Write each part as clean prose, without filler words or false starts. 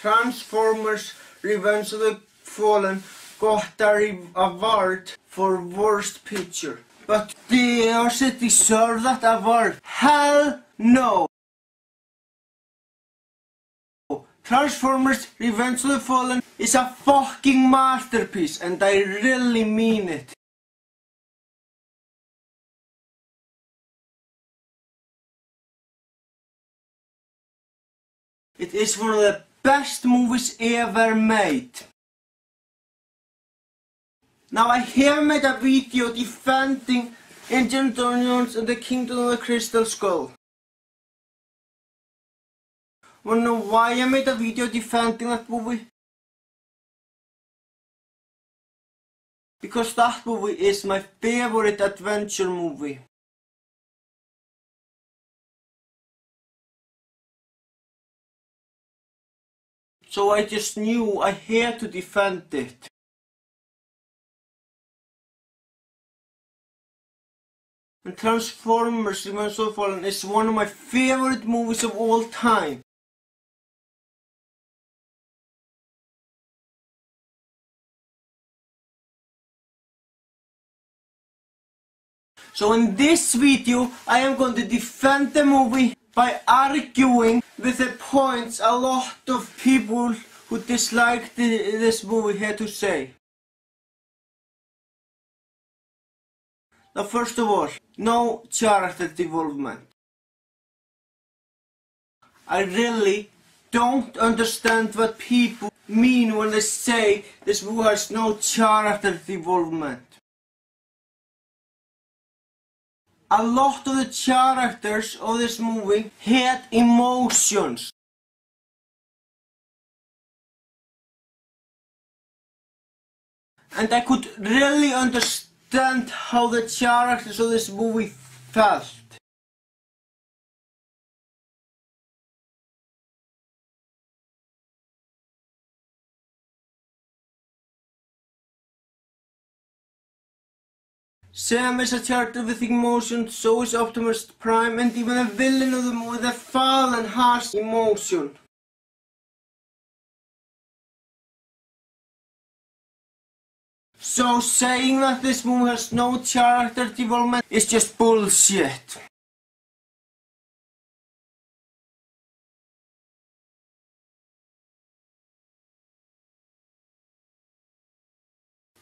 Transformers Revenge of the Fallen got a award for worst picture. But does it deserve that award? Hell no! Transformers Revenge of the Fallen is a fucking masterpiece, and I really mean it. It is one of the best movies ever made. Now I have made a video defending Indiana Jones and the Kingdom of the Crystal Skull. Wanna know why I made a video defending that movie? Because that movie is my favorite adventure movie. So I just knew I had to defend it. And Transformers Revenge of the Fallen is one of my favorite movies of all time. So in this video I am going to defend the movie by arguing with the points a lot of people who disliked this movie had to say. Now first of all, no character development. I really don't understand what people mean when they say this movie has no character development. A lot of the characters of this movie had emotions. And I could really understand how the characters of this movie felt. Sam is a character with emotion, so is Optimus Prime, and even the villain of the movie, the Fallen, has emotion. So saying that this movie has no character development is just bullshit.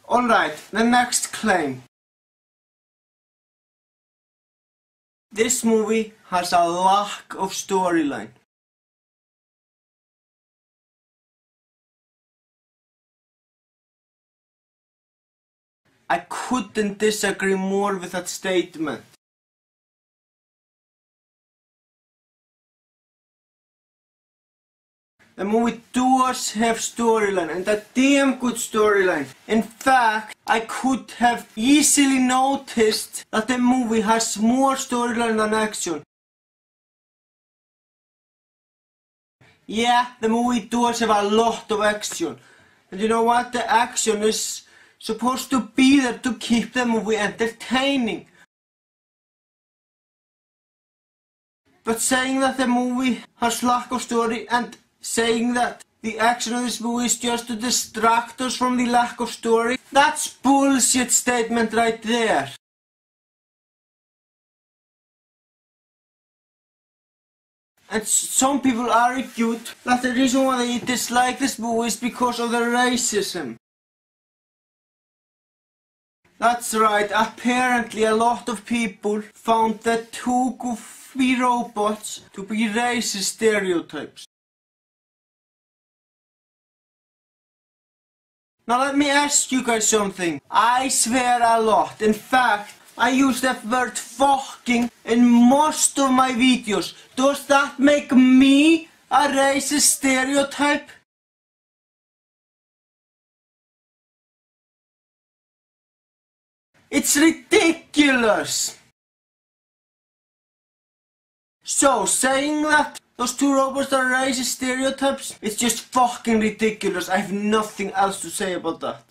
Alright, the next claim. This movie has a lack of storyline. I couldn't disagree more with that statement. The movie does have storyline, and a damn good storyline. In fact, I could have easily noticed that the movie has more storyline than action. Yeah, the movie does have a lot of action. And you know what? The action is supposed to be there to keep the movie entertaining. But saying that the movie has lack of story and saying that the action of this movie is just to distract us from the lack of story, that's bullshit statement right there. And some people argued that the reason why they dislike this movie is because of the racism. That's right, apparently a lot of people found the two goofy robots to be racist stereotypes. Now let me ask you guys something. I swear a lot. In fact, I use the word fucking in most of my videos. Does that make me a racist stereotype? It's ridiculous. So, saying that those two robots are racist stereotypes, it's just fucking ridiculous. I have nothing else to say about that.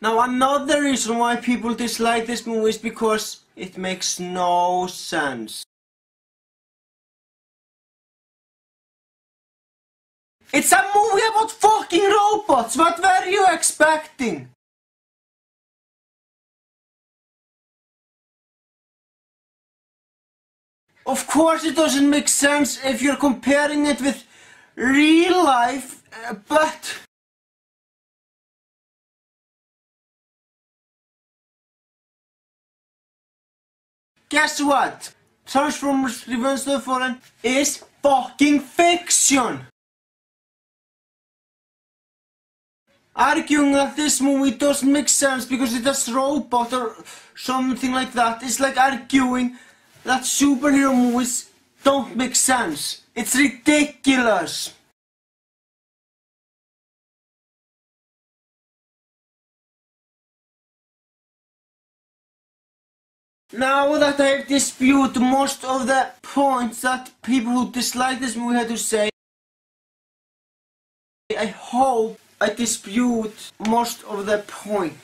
Now another reason why people dislike this movie is because it makes no sense. It's a movie about fucking robots. What were you expecting? Of course it doesn't make sense if you're comparing it with real life, but... Guess what? Transformers Revenge of the Fallen is fucking fiction! Arguing that this movie doesn't make sense because it has robot or something like that is like arguing that superhero movies don't make sense. It's ridiculous! Now that I have disputed most of the points that people who dislike this movie had to say, I hope I dispute most of the points.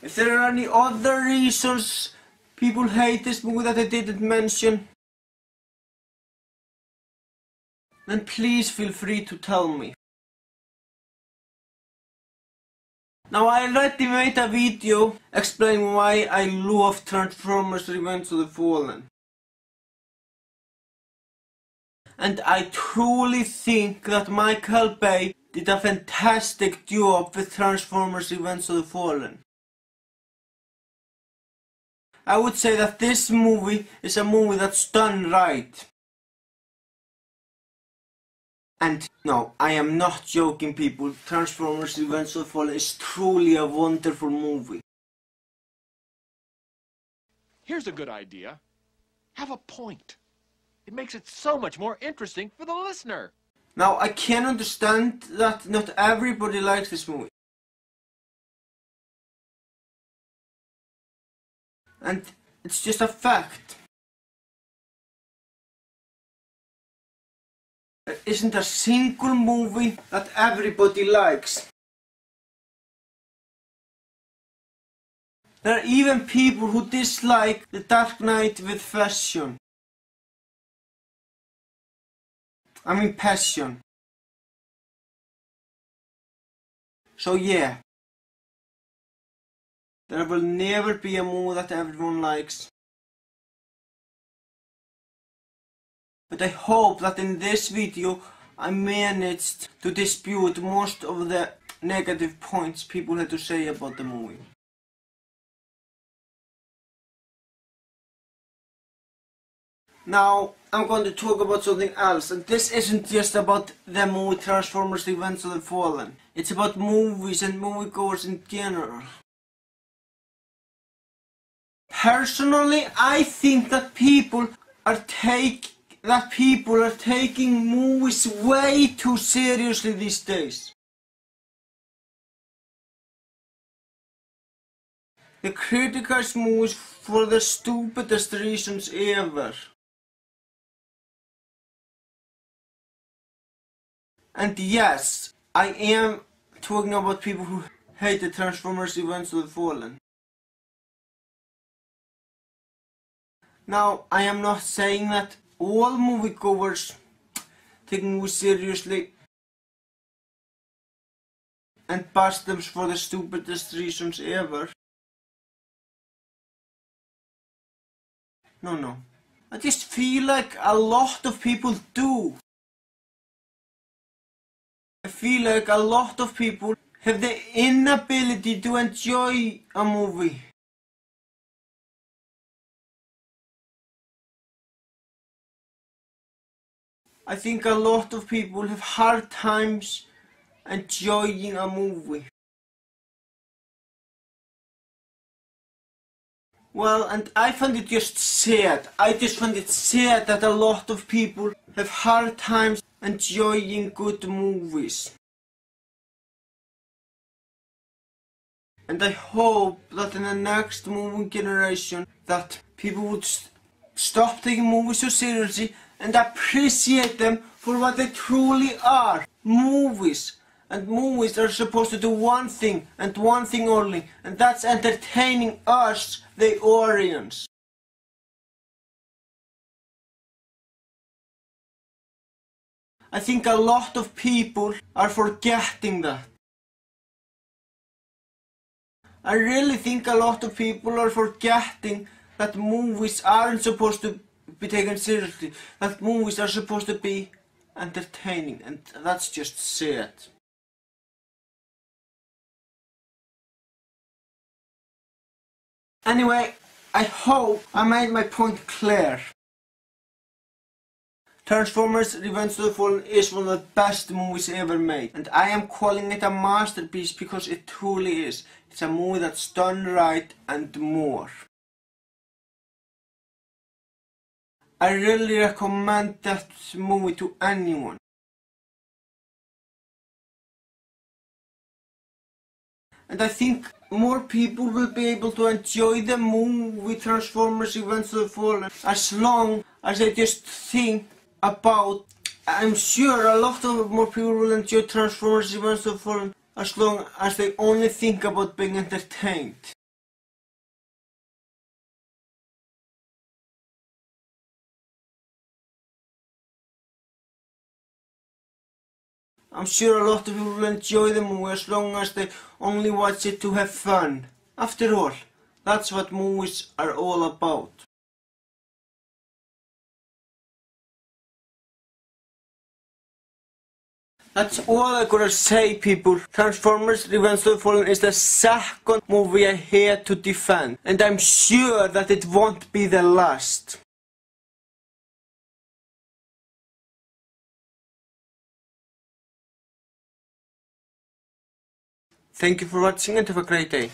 If there are any other reasons people hate this movie that I didn't mention, then please feel free to tell me. Now I already made a video explaining why I love Transformers Revenge of the Fallen. And I truly think that Michael Bay did a fantastic job with Transformers Revenge of the Fallen. I would say that this movie is a movie that's done right. And no, I am not joking, people. Transformers Revenge of the Fallen is truly a wonderful movie. Here's a good idea. Have a point. It makes it so much more interesting for the listener. Now, I can understand that not everybody likes this movie. And it's just a fact. There isn't a single movie that everybody likes. There are even people who dislike The Dark Knight with passion. So yeah. There will never be a movie that everyone likes. But I hope that in this video I managed to dispute most of the negative points people had to say about the movie. Now I'm going to talk about something else, and this isn't just about the movie Transformers Revenge of the Fallen. It's about movies and moviegoers in general. Personally, I think that people are taking movies way too seriously these days. They criticize movies for the stupidest reasons ever. And yes, I am talking about people who hate the Transformers Revenge of the Fallen. Now, I am not saying that all moviegoers take movies seriously and bash them for the stupidest reasons ever. No. I just feel like a lot of people do. I feel like a lot of people have the inability to enjoy a movie. I think a lot of people have hard times enjoying a movie. Well, and I find it just sad. I just find it sad that a lot of people have hard times enjoying good movies. And I hope that in the next movie generation that people would stop taking movies so seriously and appreciate them for what they truly are. Movies. And movies are supposed to do one thing and one thing only, and that's entertaining us, the audience. I think a lot of people are forgetting that. I really think a lot of people are forgetting that movies aren't supposed to be taken seriously, that movies are supposed to be entertaining, and that's just sad. Anyway, I hope I made my point clear. Transformers Revenge of the Fallen is one of the best movies ever made, and I am calling it a masterpiece because it truly is. It's a movie that's done right and more. I really recommend that movie to anyone. And I think more people will be able to enjoy the movie Transformers Revenge of the Fallen as long as they just think about. I'm sure a lot of more people will enjoy Transformers Revenge of the Fallen as long as they only think about being entertained. I'm sure a lot of people will enjoy the movie as long as they only watch it to have fun. After all, that's what movies are all about. That's all I gotta say, people. Transformers Revenge of the Fallen is the second movie I had to defend, and I'm sure that it won't be the last. Thank you for watching and have a great day.